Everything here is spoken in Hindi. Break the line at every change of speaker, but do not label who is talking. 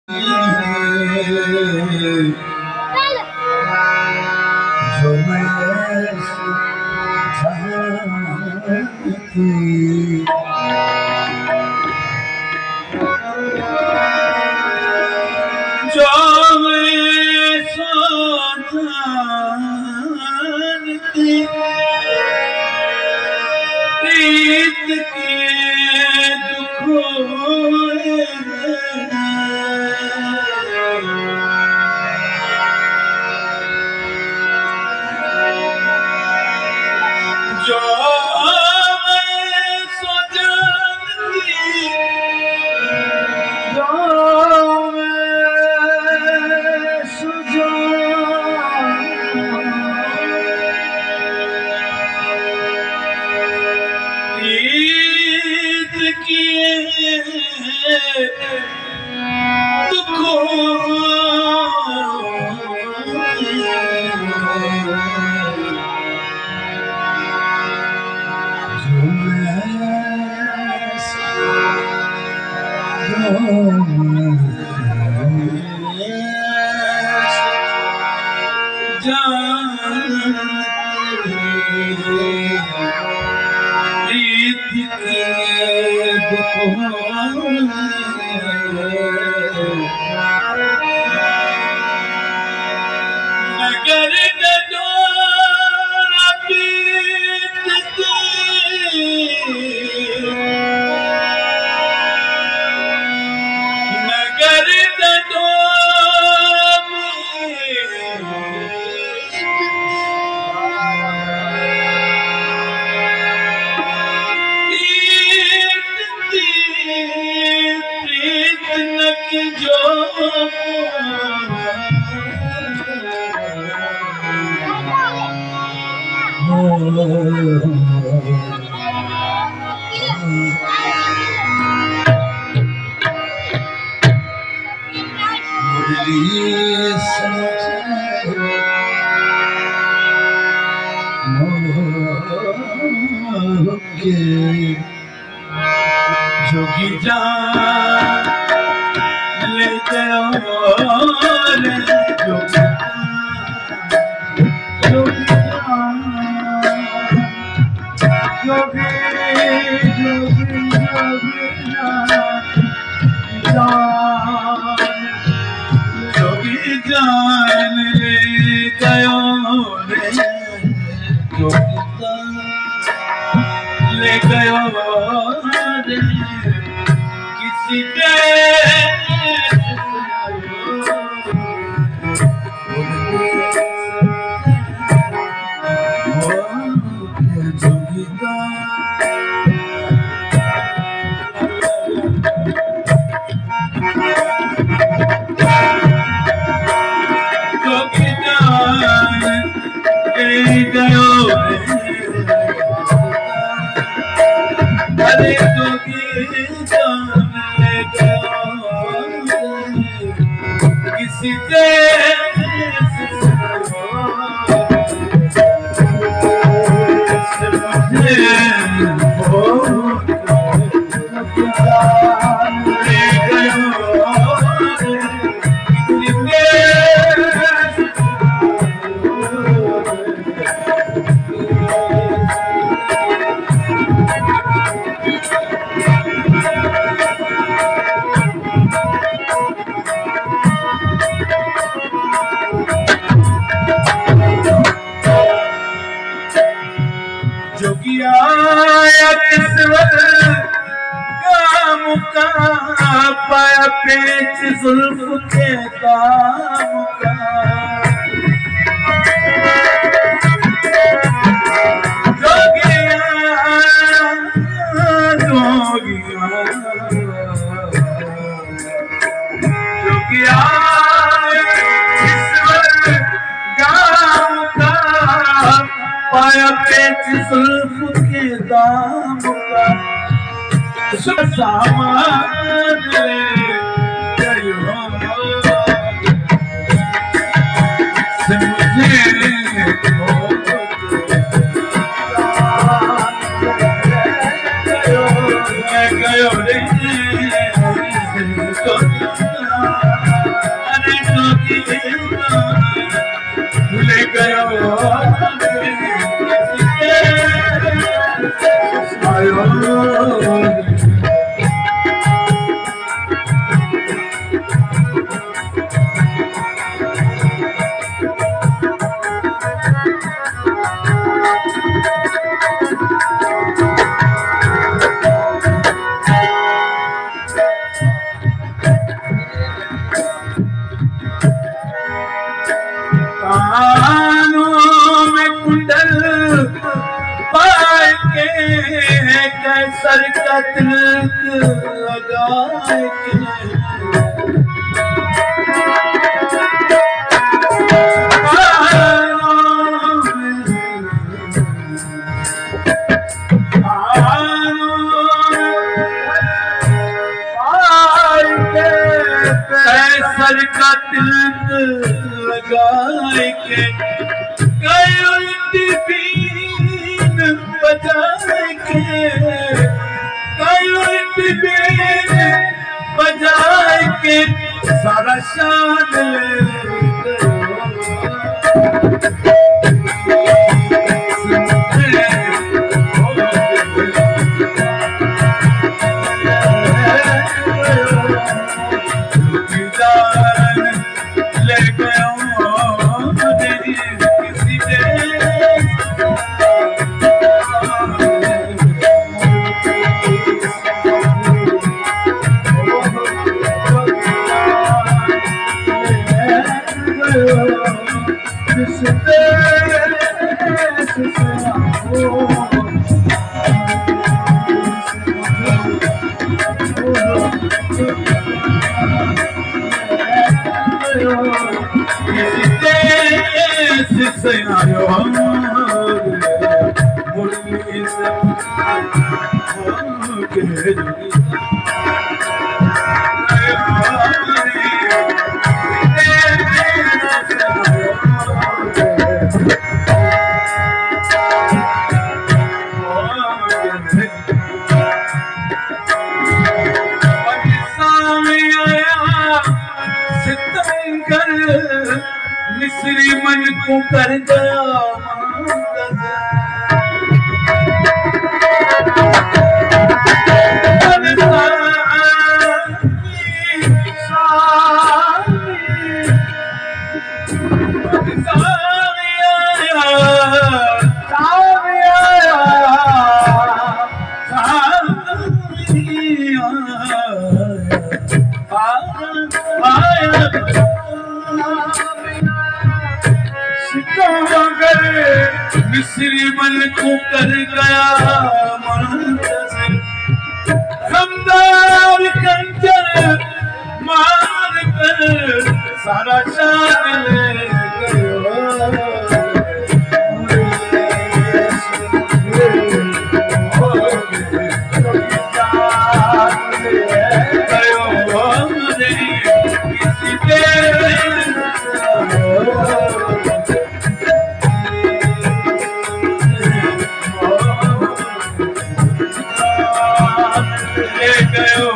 जो मैं थी जो मैं जानती प्रीत के दुखों जो मैं सो जानती जो मैं सो प्रीत किए नगर डडोरा पीटती नगर डडोरा पीटती प्रीत नक जो जोगी जान ले जाओ रे जोगी जान ले गयो रे ले गयो रे किसी पाया पेच जुल्फ के दाम का जोगिया गाम का पाया पेच जुल्फ के दाम का सामान ले गयो से मुझे गयो रे लगाए के सर का तिलक लगाए के गए उल्टी बीन बजाए के गए उल्टी बीन बजाए के सारा शान ले गया किसी ने मिस्री मन को कर गया मिस्री मन को कर गया खमदार कंचन मार कर सारा शान ले गयो